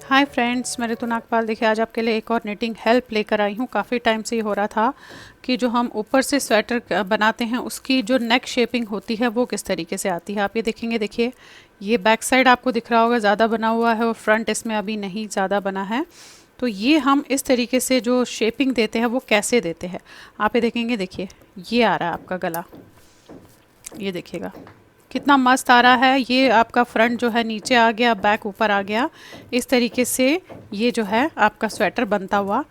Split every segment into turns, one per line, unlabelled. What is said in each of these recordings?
Hi friends, मैं ऋतु नागपाल देखिए आज आपके लिए एक और निटिंग हेल्प लेकर आई हूँ। काफ़ी टाइम से ये हो रहा था कि जो हम ऊपर से स्वेटर बनाते हैं उसकी जो नेक शेपिंग होती है वो किस तरीके से आती है। आप ये देखेंगे, देखिए ये बैक साइड आपको दिख रहा होगा ज़्यादा बना हुआ है और फ्रंट इसमें अभी नहीं ज़्यादा बना है। तो ये हम इस तरीके से जो शेपिंग देते हैं वो कैसे देते हैं आप ये देखेंगे। देखिए ये आ रहा है आपका गला, ये देखिएगा कितना मस्त आ रहा है। ये आपका फ्रंट जो है नीचे आ गया, बैक ऊपर आ गया। इस तरीके से ये जो है आपका स्वेटर बनता हुआ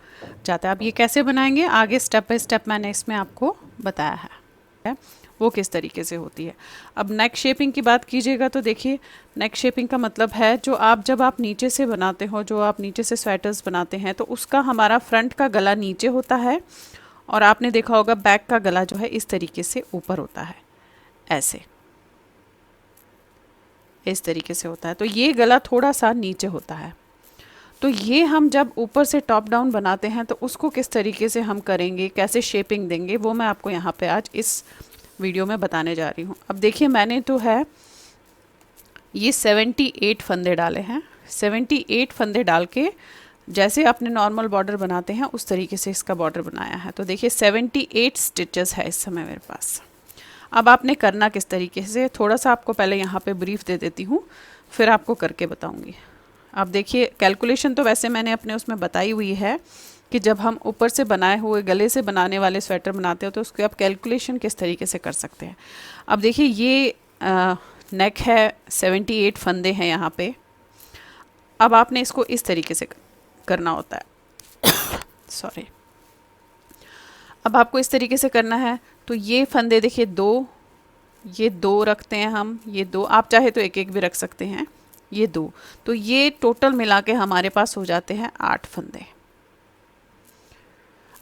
जाता है। अब ये कैसे बनाएंगे आगे स्टेप बाय स्टेप मैंने इसमें आपको बताया है वो किस तरीके से होती है। अब नेक शेपिंग की बात कीजिएगा तो देखिए नेक शेपिंग का मतलब है जो आप जब आप नीचे से बनाते हो, जो आप नीचे से स्वेटर्स बनाते हैं तो उसका हमारा फ्रंट का गला नीचे होता है और आपने देखा होगा बैक का गला जो है इस तरीके से ऊपर होता है, ऐसे इस तरीके से होता है। तो ये गला थोड़ा सा नीचे होता है। तो ये हम जब ऊपर से टॉप डाउन बनाते हैं तो उसको किस तरीके से हम करेंगे, कैसे शेपिंग देंगे, वो मैं आपको यहाँ पे आज इस वीडियो में बताने जा रही हूँ। अब देखिए मैंने तो है ये 78 फंदे डाले हैं। 78 फंदे डाल के जैसे अपने नॉर्मल बॉर्डर बनाते हैं उस तरीके से इसका बॉर्डर बनाया है। तो देखिए 78 स्टिचेस है इस समय मेरे पास। अब आपने करना किस तरीके से, थोड़ा सा आपको पहले यहाँ पे ब्रीफ दे देती हूँ, फिर आपको करके बताऊँगी। अब देखिए कैलकुलेशन तो वैसे मैंने अपने उसमें बताई हुई है कि जब हम ऊपर से बनाए हुए गले से बनाने वाले स्वेटर बनाते हो तो उसकी आप कैलकुलेशन किस तरीके से कर सकते हैं। अब देखिए ये नेक है, 78 फंदे हैं यहाँ पे। अब आपने इसको इस तरीके से करना होता है सॉरी। अब आपको इस तरीके से करना है। तो ये फंदे देखिए ये दो रखते हैं हम, ये दो, आप चाहे तो एक एक भी रख सकते हैं, ये दो। तो ये टोटल मिला के हमारे पास हो जाते हैं 8 फंदे।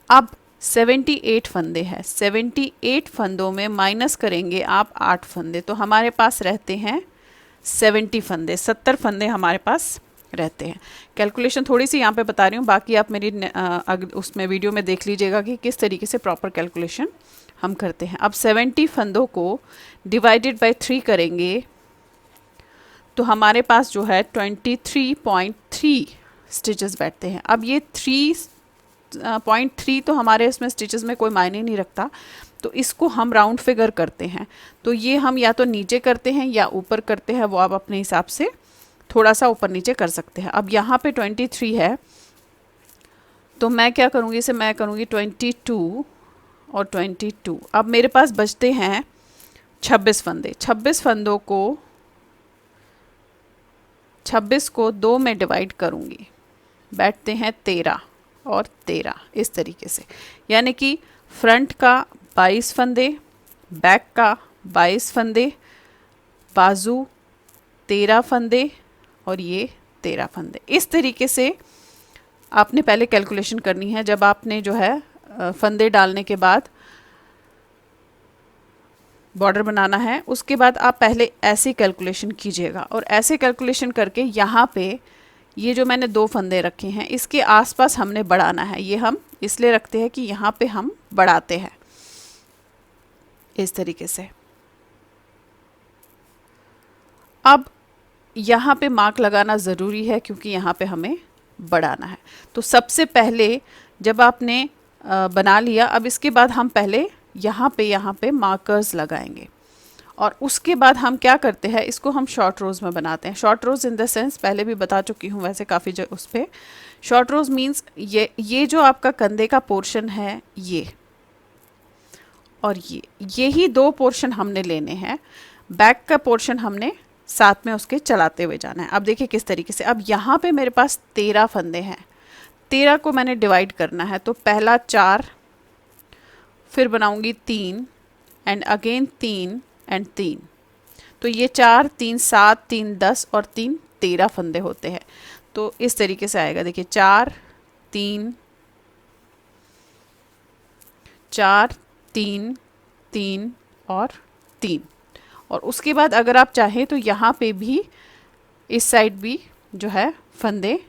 अब 78 फंदे हैं, 78 फंदों में माइनस करेंगे आप 8 फंदे तो हमारे पास रहते हैं 70 फंदे, 70 फंदे हमारे पास रहते हैं। कैलकुलेशन थोड़ी सी यहाँ पे बता रही हूँ, बाकी आप मेरी उसमें वीडियो में देख लीजिएगा कि किस तरीके से प्रॉपर कैलकुलेशन हम करते हैं। अब 70 फंदों को डिवाइडेड बाय 3 करेंगे तो हमारे पास जो है 23.3 स्टिचेस बैठते हैं। अब ये 3.3 तो हमारे इसमें स्टिचेस में कोई मायने नहीं रखता, तो इसको हम राउंड फिगर करते हैं। तो ये हम या तो नीचे करते हैं या ऊपर करते हैं, वो आप अपने हिसाब से थोड़ा सा ऊपर नीचे कर सकते हैं। अब यहाँ पे 23 है तो मैं क्या करूँगी, इसे मैं करूँगी 22 और 22। अब मेरे पास बचते हैं 26 फंदे। 26 फंदों को 26 को 2 में डिवाइड करूँगी, बैठते हैं 13 और 13 इस तरीके से। यानी कि फ्रंट का 22 फंदे, बैक का 22 फंदे, बाजू 13 फंदे और ये 13 फंदे। इस तरीके से आपने पहले कैलकुलेशन करनी है। जब आपने जो है फंदे डालने के बाद बॉर्डर बनाना है उसके बाद आप पहले ऐसे कैलकुलेशन कीजिएगा और ऐसे कैलकुलेशन करके यहाँ पे ये जो मैंने 2 फंदे रखे हैं इसके आसपास हमने बढ़ाना है। ये हम इसलिए रखते हैं कि यहाँ पे हम बढ़ाते हैं इस तरीके से। अब यहाँ पे मार्क लगाना ज़रूरी है क्योंकि यहाँ पे हमें बढ़ाना है। तो सबसे पहले जब आपने बना लिया, अब इसके बाद हम पहले यहाँ पे मार्कर्स लगाएंगे और उसके बाद हम क्या करते हैं, इसको हम शॉर्ट रोज़ में बनाते हैं। Short rows in the sense पहले भी बता चुकी हूँ वैसे काफ़ी उस पर। शॉर्ट रोज़ मीन्स ये जो आपका कंधे का पोर्शन है ये और ये ही 2 पोर्शन हमने लेने हैं। बैक का पोर्शन हमने साथ में उसके चलाते हुए जाना है। अब देखिए किस तरीके से। अब यहाँ पे मेरे पास 13 फंदे हैं, 13 को मैंने डिवाइड करना है। तो पहला 4, फिर बनाऊंगी 3 एंड अगेन 3 एंड 3। तो ये 4 3 7 3 10 और 3 13 फंदे होते हैं। तो इस तरीके से आएगा। देखिए 4 3 3 और 3। और उसके बाद अगर आप चाहें तो यहाँ पे भी इस साइड भी जो है फंदे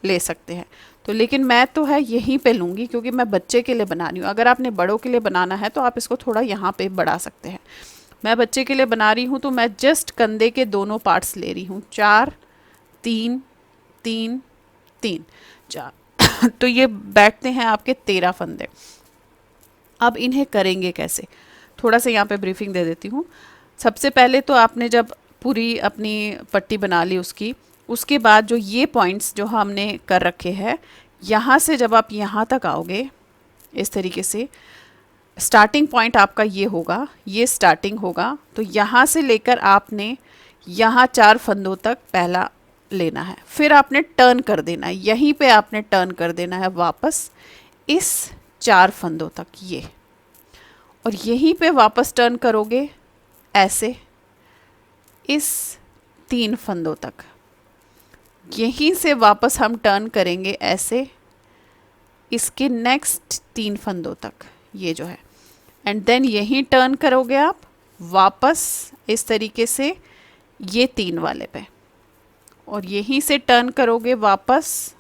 ले सकते हैं। तो लेकिन मैं तो है यहीं पे लूँगी क्योंकि मैं बच्चे के लिए बना रही हूँ। अगर आपने बड़ों के लिए बनाना है तो आप इसको थोड़ा यहाँ पे बढ़ा सकते हैं। मैं बच्चे के लिए बना रही हूँ तो मैं जस्ट कंधे के दोनों पार्ट्स ले रही हूँ, 4 3 3 3 4 तो ये बैठते हैं आपके 13 फंदे। अब इन्हें करेंगे कैसे, थोड़ा सा यहाँ पे ब्रीफिंग दे देती हूँ। सबसे पहले तो आपने जब पूरी अपनी पट्टी बना ली उसके बाद जो ये पॉइंट्स जो हमने कर रखे हैं, यहाँ से जब आप यहाँ तक आओगे इस तरीके से, स्टार्टिंग पॉइंट आपका ये होगा, ये स्टार्टिंग होगा। तो यहाँ से लेकर आपने यहाँ 4 फंदों तक पहला लेना है, फिर आपने टर्न कर देना है, यहीं पे आपने टर्न कर देना है वापस इस 4 फंदों तक ये, और यहीं पे वापस टर्न करोगे ऐसे इस 3 फंदों तक। यहीं से वापस हम टर्न करेंगे ऐसे इसके नेक्स्ट 3 फंदों तक, ये जो है, एंड देन यहीं टर्न करोगे आप वापस इस तरीके से ये 3 वाले पे, और यहीं से टर्न करोगे वापस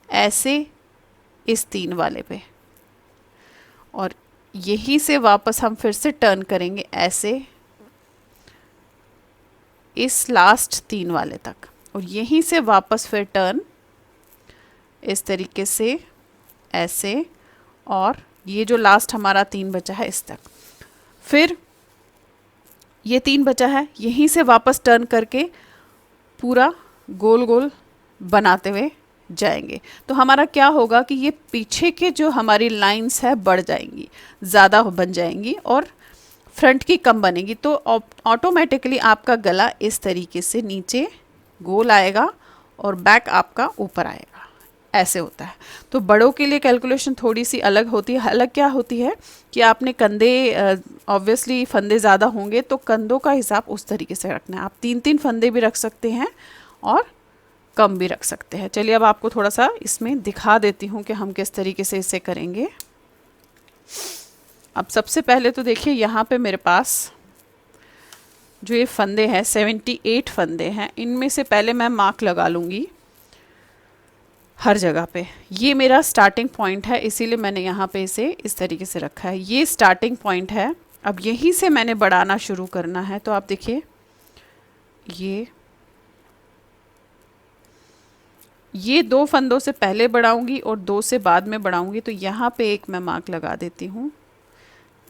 ऐसे इस 3 वाले पे, और यहीं से वापस हम फिर से टर्न करेंगे ऐसे इस लास्ट 3 वाले तक, और यहीं से वापस फिर टर्न इस तरीके से ऐसे, और ये जो लास्ट हमारा 3 बचा है इस तक, फिर ये 3 बचा है, यहीं से वापस टर्न करके पूरा गोल गोल बनाते हुए जाएंगे। तो हमारा क्या होगा कि ये पीछे के जो हमारी लाइंस है बढ़ जाएंगी, ज़्यादा बन जाएंगी, और फ्रंट की कम बनेगी। तो ऑटोमेटिकली आपका गला इस तरीके से नीचे गोल आएगा और बैक आपका ऊपर आएगा, ऐसे होता है। तो बड़ों के लिए कैलकुलेशन थोड़ी सी अलग होती है। अलग क्या होती है कि आपने कंधे, ऑब्वियसली फंदे ज़्यादा होंगे तो कंधों का हिसाब उस तरीके से रखना है। आप 3-3 फंदे भी रख सकते हैं और कम भी रख सकते हैं। चलिए अब आपको थोड़ा सा इसमें दिखा देती हूँ कि हम किस तरीके से इसे करेंगे। अब सबसे पहले तो देखिए यहाँ पे मेरे पास जो ये फंदे हैं 78 फंदे हैं, इनमें से पहले मैं मार्क लगा लूँगी हर जगह पे। ये मेरा स्टार्टिंग पॉइंट है, इसीलिए मैंने यहाँ पे इसे इस तरीके से रखा है। ये स्टार्टिंग पॉइंट है, अब यहीं से मैंने बढ़ाना शुरू करना है। तो आप देखिए ये 2 फंदों से पहले बढ़ाऊंगी और 2 से बाद में बढ़ाऊंगी। तो यहाँ पे एक मैं मार्क लगा देती हूँ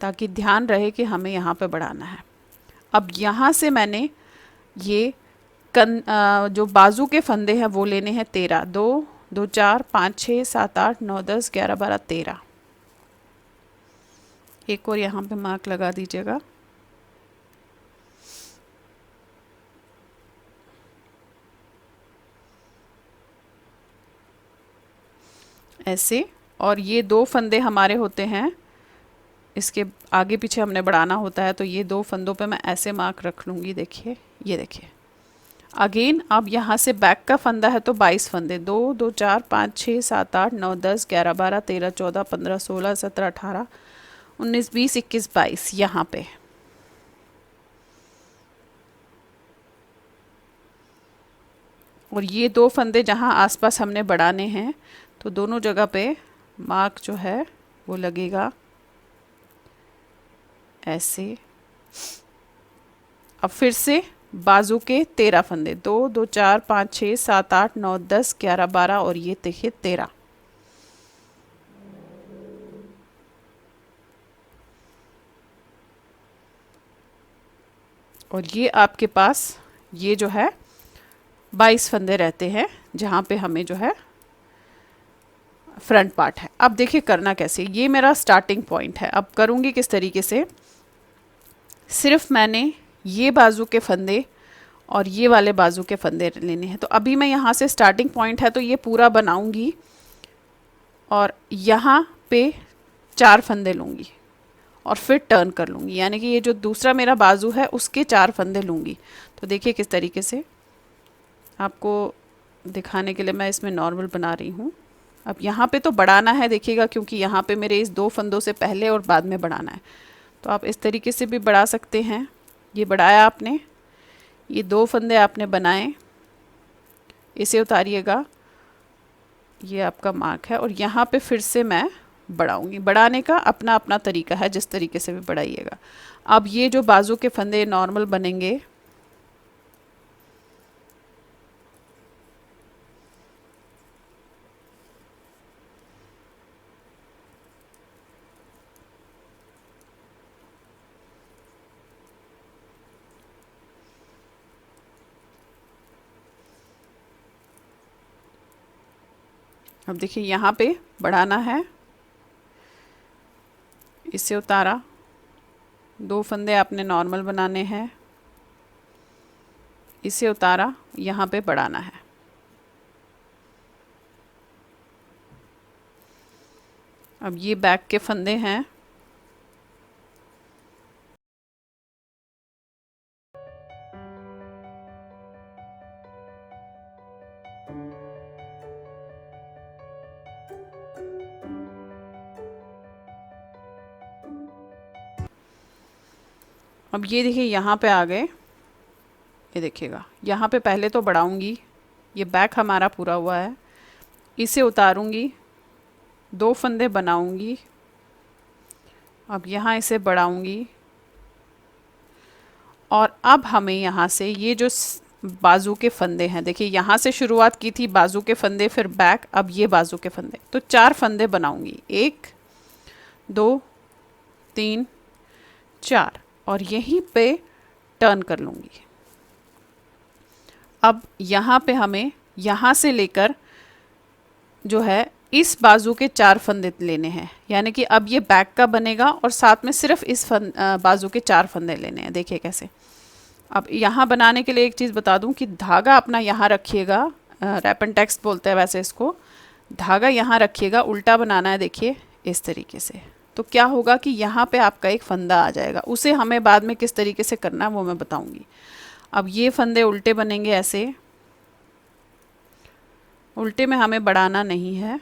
ताकि ध्यान रहे कि हमें यहाँ पे बढ़ाना है। अब यहाँ से मैंने ये जो बाजू के फंदे हैं वो लेने हैं 13, 2 2 4 5 6 7 8 9 10 11 12 13। एक और यहाँ पे मार्क लगा दीजिएगा। ऐसे, और ये 2 फंदे हमारे होते हैं, इसके आगे पीछे हमने बढ़ाना होता है। तो ये 2 फंदों पे मैं ऐसे मार्क रख लूँगी। देखिए, ये देखिए अगेन। अब यहाँ से बैक का फंदा है तो 22 फंदे, 2 2 4 5 6 7 8 9 10 11 12 13 14 15 16 17 18 19 20 21 22 यहाँ पे। और ये 2 फंदे जहाँ आसपास हमने बढ़ाने हैं तो दोनों जगह पे मार्क जो है वो लगेगा ऐसे। अब फिर से बाजू के 13 फंदे, 2 2 4 5 6 7 8 9 10 11 12 और ये देखिए 13। और ये आपके पास ये जो है 22 फंदे रहते हैं जहाँ पे हमें जो है फ्रंट पार्ट है। अब देखिए करना कैसे, ये मेरा स्टार्टिंग पॉइंट है। अब करूँगी किस तरीके से, सिर्फ मैंने ये बाजू के फंदे और ये वाले बाजू के फंदे लेने हैं। तो अभी मैं यहाँ से स्टार्टिंग पॉइंट है तो ये पूरा बनाऊंगी और यहाँ पे 4 फंदे लूँगी और फिर टर्न कर लूँगी, यानी कि ये जो दूसरा मेरा बाजू है उसके 4 फंदे लूँगी। तो देखिए किस तरीके से, आपको दिखाने के लिए मैं इसमें नॉर्मल बना रही हूँ। अब यहाँ पे तो बढ़ाना है देखिएगा, क्योंकि यहाँ पे मेरे इस 2 फंदों से पहले और बाद में बढ़ाना है। तो आप इस तरीके से भी बढ़ा सकते हैं। ये बढ़ाया आपने, ये 2 फंदे आपने बनाए, इसे उतारिएगा, ये आपका मार्क है। और यहाँ पे फिर से मैं बढ़ाऊंगी। बढ़ाने का अपना अपना तरीका है, जिस तरीके से भी बढ़ाइएगा। अब ये जो बाजू के फंदे नॉर्मल बनेंगे, अब देखिए यहाँ पे बढ़ाना है, इससे उतारा, 2 फंदे आपने नॉर्मल बनाने हैं, इसे उतारा, यहाँ पे बढ़ाना है। अब ये बैक के फंदे हैं, अब ये देखिए यहाँ पे आ गए, ये देखिएगा यहाँ पे पहले तो बढ़ाऊंगी, ये बैक हमारा पूरा हुआ है, इसे उतारूंगी, 2 फंदे बनाऊंगी, अब यहाँ इसे बढ़ाऊंगी, और अब हमें यहाँ से ये जो बाजू के फंदे हैं, देखिए यहाँ से शुरुआत की थी, बाजू के फंदे, फिर बैक, अब ये बाजू के फंदे, तो 4 फंदे बनाऊंगी, 1 2 3 4, और यहीं पे टर्न कर लूँगी। अब यहाँ पे हमें यहाँ से लेकर जो है इस बाजू के 4 फंदे लेने हैं, यानी कि अब ये बैक का बनेगा और साथ में सिर्फ इस बाजू के 4 फंदे लेने हैं। देखिए कैसे। अब यहाँ बनाने के लिए एक चीज़ बता दूँ कि धागा अपना यहाँ रखिएगा, रैप एंड टेक्स्ट बोलते हैं वैसे इसको, धागा यहाँ रखिएगा, उल्टा बनाना है, देखिए इस तरीके से। तो क्या होगा कि यहाँ पे आपका एक फंदा आ जाएगा, उसे हमें बाद में किस तरीके से करना है वो मैं बताऊँगी। अब ये फंदे उल्टे बनेंगे ऐसे, उल्टे में हमें बढ़ाना नहीं है,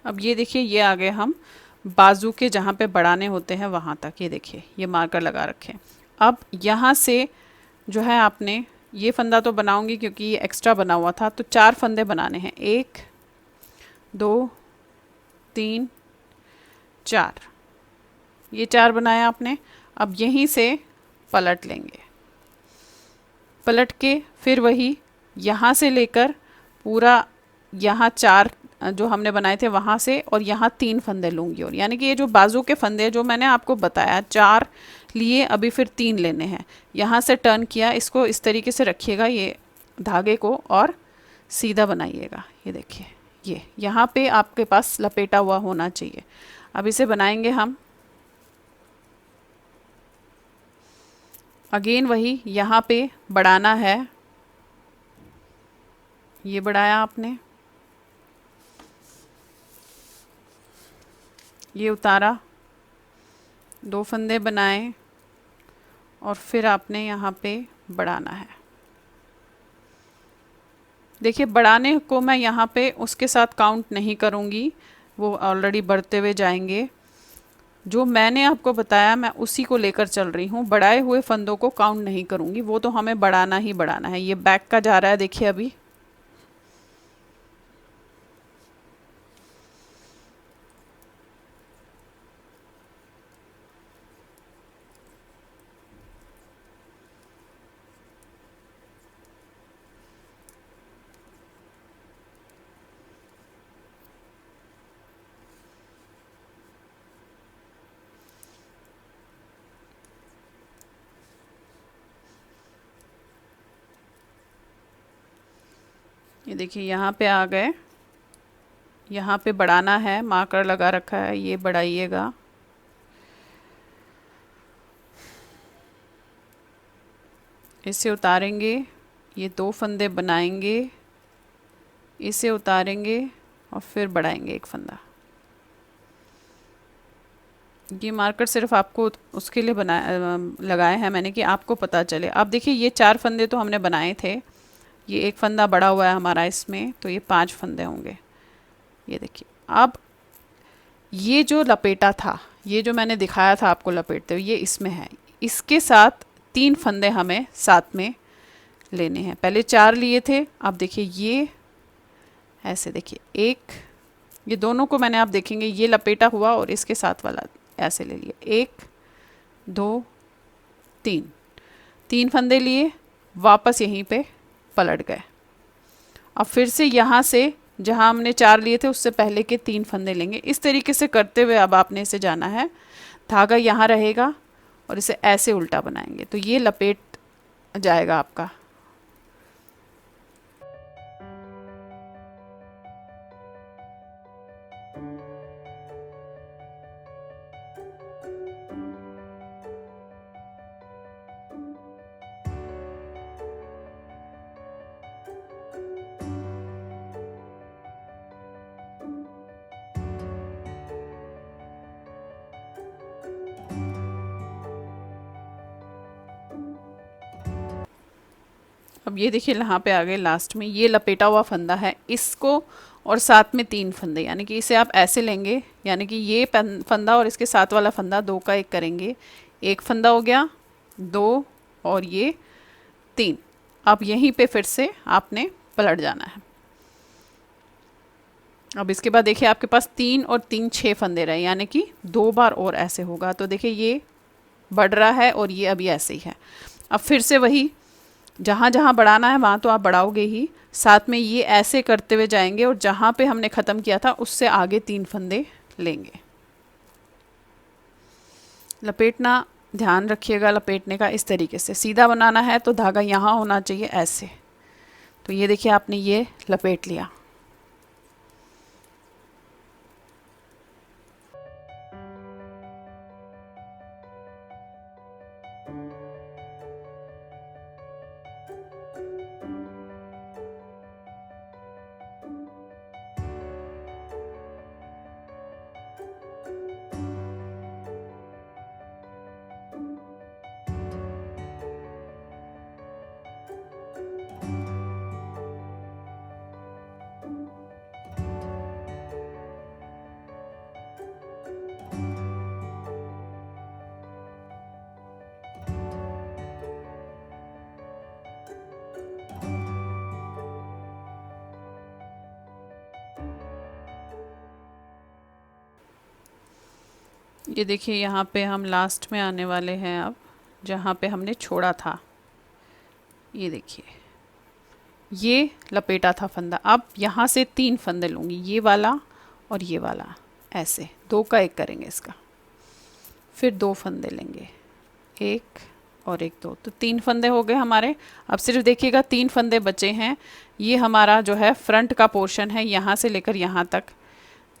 अब ये देखिए ये आ गए हम बाजू के जहाँ पे बढ़ाने होते हैं वहाँ तक, ये देखिए ये मार्कर लगा रखे। अब यहाँ से जो है आपने ये फंदा तो बनाऊंगी क्योंकि ये एक्स्ट्रा बना हुआ था, तो 4 फंदे बनाने हैं, 1 2 3 4, ये 4 बनाया आपने। अब यहीं से पलट लेंगे, पलट के फिर वही यहाँ से लेकर पूरा यहाँ 4 जो हमने बनाए थे वहाँ से, और यहाँ 3 फंदे लूँगी, और यानी कि ये जो बाजू के फंदे जो मैंने आपको बताया 4 लिए, अभी फिर 3 लेने हैं। यहाँ से टर्न किया, इसको इस तरीके से रखिएगा ये धागे को और सीधा बनाइएगा, ये देखिए ये यहाँ पे आपके पास लपेटा हुआ होना चाहिए। अब इसे बनाएंगे हम, अगेन वही यहाँ पे बढ़ाना है, ये बढ़ाया आपने, ये उतारा, 2 फंदे बनाए, और फिर आपने यहाँ पे बढ़ाना है। देखिए बढ़ाने को मैं यहाँ पे उसके साथ काउंट नहीं करूँगी, वो ऑलरेडी बढ़ते हुए जाएंगे। जो मैंने आपको बताया मैं उसी को लेकर चल रही हूँ, बढ़ाए हुए फंदों को काउंट नहीं करूँगी, वो तो हमें बढ़ाना ही बढ़ाना है। ये बैक का जा रहा है, देखिए अभी ये देखिए यहाँ पे आ गए, यहाँ पे बढ़ाना है, मार्कर लगा रखा है, ये बढ़ाइएगा, इसे उतारेंगे, ये 2 फंदे बनाएंगे, इसे उतारेंगे और फिर बढ़ाएंगे 1 फंदा। ये मार्कर सिर्फ आपको उसके लिए लगाए हैं मैंने कि आपको पता चले। अब देखिए ये 4 फंदे तो हमने बनाए थे, ये 1 फंदा बड़ा हुआ है हमारा इसमें, तो ये 5 फंदे होंगे। ये देखिए अब ये जो लपेटा था, ये जो मैंने दिखाया था आपको लपेटते हुए, ये इसमें है, इसके साथ 3 फंदे हमें साथ में लेने हैं। पहले 4 लिए थे, अब देखिए ये ऐसे, देखिए 1, ये दोनों को मैंने आप देखेंगे ये लपेटा हुआ और इसके साथ वाला ऐसे ले लिया, 1 2 3, 3 फंदे लिए, वापस यहीं पे पलट गए। अब फिर से यहाँ से जहाँ हमने 4 लिए थे उससे पहले के 3 फंदे लेंगे। इस तरीके से करते हुए अब आपने इसे जाना है धागा यहाँ रहेगा और इसे ऐसे उल्टा बनाएंगे तो ये लपेट जाएगा आपका। अब ये देखिए यहाँ पे आ गए लास्ट में, ये लपेटा हुआ फंदा है, इसको और साथ में 3 फंदे, यानी कि इसे आप ऐसे लेंगे, यानी कि ये फंदा और इसके साथ वाला फंदा 2 का 1 करेंगे, 1 फंदा हो गया, 2 और ये 3। अब यहीं पे फिर से आपने पलट जाना है। अब इसके बाद देखिए आपके पास 3 और 3 6 फंदे रहे, यानी कि 2 बार और ऐसे होगा। तो देखिए ये बढ़ रहा है और ये अभी ऐसे ही है। अब फिर से वही, जहाँ जहाँ बढ़ाना है वहाँ तो आप बढ़ाओगे ही, साथ में ये ऐसे करते हुए जाएंगे और जहाँ पे हमने ख़त्म किया था उससे आगे 3 फंदे लेंगे। लपेटना ध्यान रखिएगा, लपेटने का इस तरीके से सीधा बनाना है तो धागा यहाँ होना चाहिए ऐसे। तो ये देखिए आपने ये लपेट लिया। ये देखिए यहाँ पे हम लास्ट में आने वाले हैं, अब जहाँ पे हमने छोड़ा था। ये देखिए ये लपेटा था फंदा, अब यहाँ से 3 फंदे लूँगी, ये वाला और ये वाला, ऐसे 2 का 1 करेंगे इसका, फिर 2 फंदे लेंगे, 1 और 1 2, तो 3 फंदे हो गए हमारे। अब सिर्फ देखिएगा 3 फंदे बचे हैं। ये हमारा जो है फ्रंट का पोर्शन है, यहाँ से लेकर यहाँ तक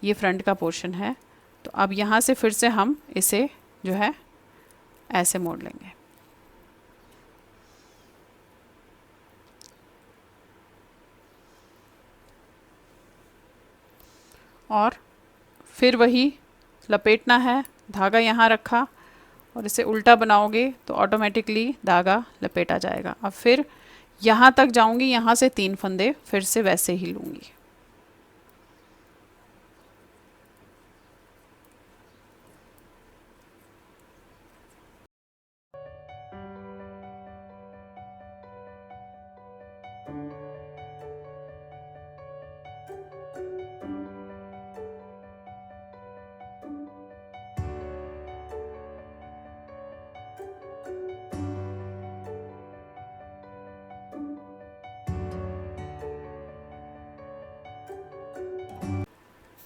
ये फ्रंट का पोर्शन है। तो अब यहाँ से फिर से हम इसे जो है ऐसे मोड़ लेंगे। और फिर वही लपेटना है, धागा यहाँ रखा और इसे उल्टा बनाओगे तो ऑटोमेटिकली धागा लपेटा जाएगा। अब फिर यहाँ तक जाऊंगी, यहाँ से 3 फंदे फिर से वैसे ही लूँगी।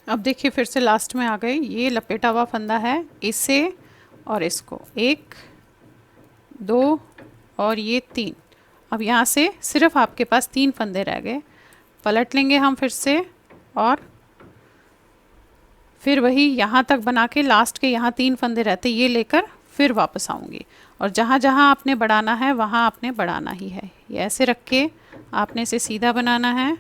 अब देखिए फिर से लास्ट में आ गए, ये लपेटा हुआ फंदा है, इसे और इसको 1 2 और ये 3। अब यहाँ से सिर्फ आपके पास 3 फंदे रह गए, पलट लेंगे हम फिर से और फिर वही यहाँ तक बना के लास्ट के यहाँ 3 फंदे रहते, ये लेकर फिर वापस आऊँगी और जहाँ जहाँ आपने बढ़ाना है वहाँ आपने बढ़ाना ही है। ये ऐसे रख के आपने इसे सीधा बनाना है।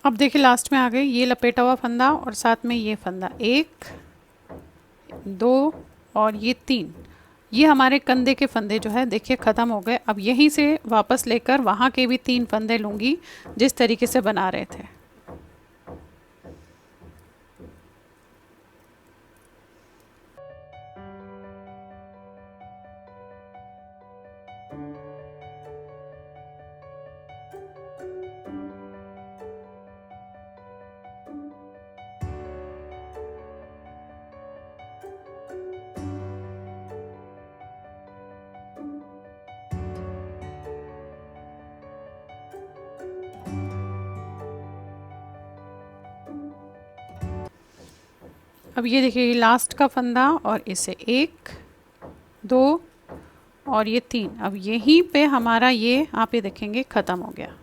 अब देखिए लास्ट में आ गए ये लपेटा हुआ फंदा और साथ में ये फंदा, 1 2 और ये 3, ये हमारे कंधे के फंदे जो है देखिए ख़त्म हो गए। अब यहीं से वापस लेकर वहाँ के भी 3 फंदे लूँगी जिस तरीके से बना रहे थे। अब ये देखिए लास्ट का फंदा और इसे 1 2 और ये 3, अब यहीं पे हमारा ये आप ये देखेंगे ख़त्म हो गया।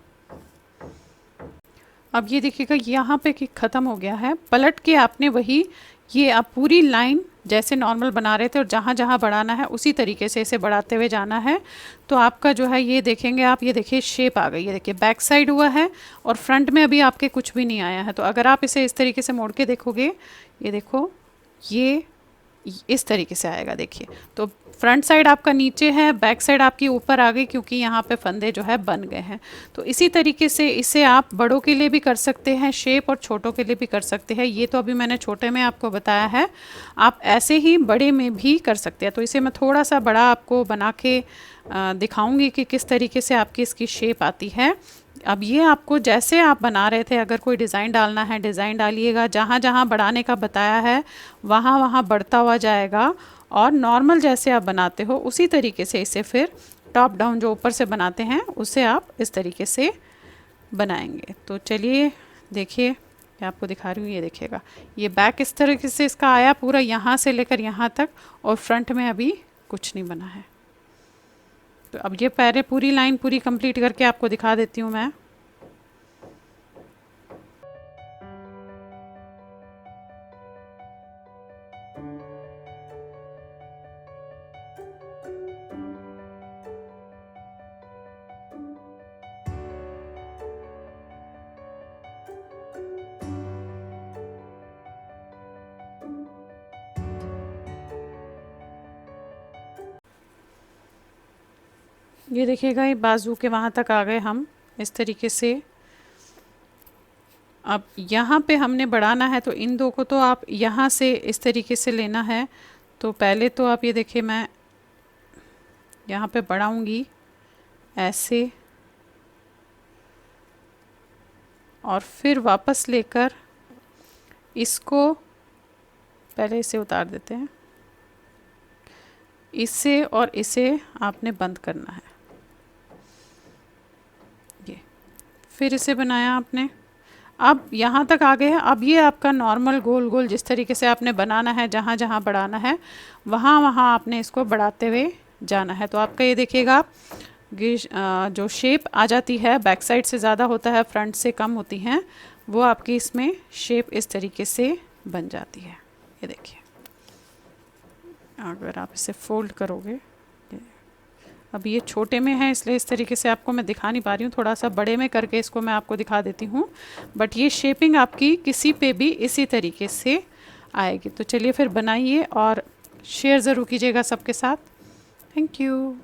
अब ये देखिएगा यहाँ पे कि ख़त्म हो गया है। पलट के आपने वही ये आप पूरी लाइन जैसे नॉर्मल बना रहे थे और जहाँ जहाँ बढ़ाना है उसी तरीके से इसे बढ़ाते हुए जाना है। तो आपका जो है ये देखेंगे आप, ये देखिए शेप आ गई, ये देखिए बैक साइड हुआ है और फ्रंट में अभी आपके कुछ भी नहीं आया है। तो अगर आप इसे इस तरीके से मोड़ के देखोगे, ये देखो ये इस तरीके से आएगा। देखिए तो फ्रंट साइड आपका नीचे है, बैक साइड आपकी ऊपर आ गई क्योंकि यहाँ पे फंदे जो है बन गए हैं। तो इसी तरीके से इसे आप बड़ों के लिए भी कर सकते हैं शेप और छोटों के लिए भी कर सकते हैं। ये तो अभी मैंने छोटे में आपको बताया है, आप ऐसे ही बड़े में भी कर सकते हैं। तो इसे मैं थोड़ा सा बड़ा आपको बना के दिखाऊंगी कि किस तरीके से आपकी इसकी शेप आती है। अब ये आपको जैसे आप बना रहे थे, अगर कोई डिज़ाइन डालना है डिज़ाइन डालिएगा, जहाँ जहाँ बढ़ाने का बताया है वहाँ वहाँ बढ़ता हुआ जाएगा और नॉर्मल जैसे आप बनाते हो उसी तरीके से इसे फिर टॉप डाउन जो ऊपर से बनाते हैं उसे आप इस तरीके से बनाएंगे। तो चलिए देखिए मैं आपको दिखा रही हूँ, ये देखिएगा ये बैक इस तरीके से इसका आया पूरा यहाँ से लेकर यहाँ तक और फ्रंट में अभी कुछ नहीं बना है। तो अब ये पहले पूरी लाइन पूरी कंप्लीट करके आपको दिखा देती हूँ मैं। ये देखिएगा ये बाजू के वहाँ तक आ गए हम इस तरीके से। अब यहाँ पे हमने बढ़ाना है तो इन दो को तो आप यहाँ से इस तरीके से लेना है। तो पहले तो आप ये देखिए मैं यहाँ पे बढ़ाऊँगी ऐसे और फिर वापस लेकर इसको पहले इसे उतार देते हैं, इससे और इसे आपने बंद करना है। ये फिर इसे बनाया आपने, अब यहाँ तक आ गए हैं। अब ये आपका नॉर्मल गोल गोल जिस तरीके से आपने बनाना है, जहाँ जहाँ बढ़ाना है वहाँ वहाँ आपने इसको बढ़ाते हुए जाना है। तो आपका ये देखिएगा जो शेप आ जाती है बैक साइड से ज़्यादा होता है, फ्रंट से कम होती हैं, वो आपकी इसमें शेप इस तरीके से बन जाती है। ये देखिए अगर आप इसे फोल्ड करोगे, अब ये छोटे में है इसलिए इस तरीके से आपको मैं दिखा नहीं पा रही हूँ, थोड़ा सा बड़े में करके इसको मैं आपको दिखा देती हूँ। बट ये शेपिंग आपकी किसी पे भी इसी तरीके से आएगी। तो चलिए फिर बनाइए और शेयर ज़रूर कीजिएगा सबके साथ। Thank you.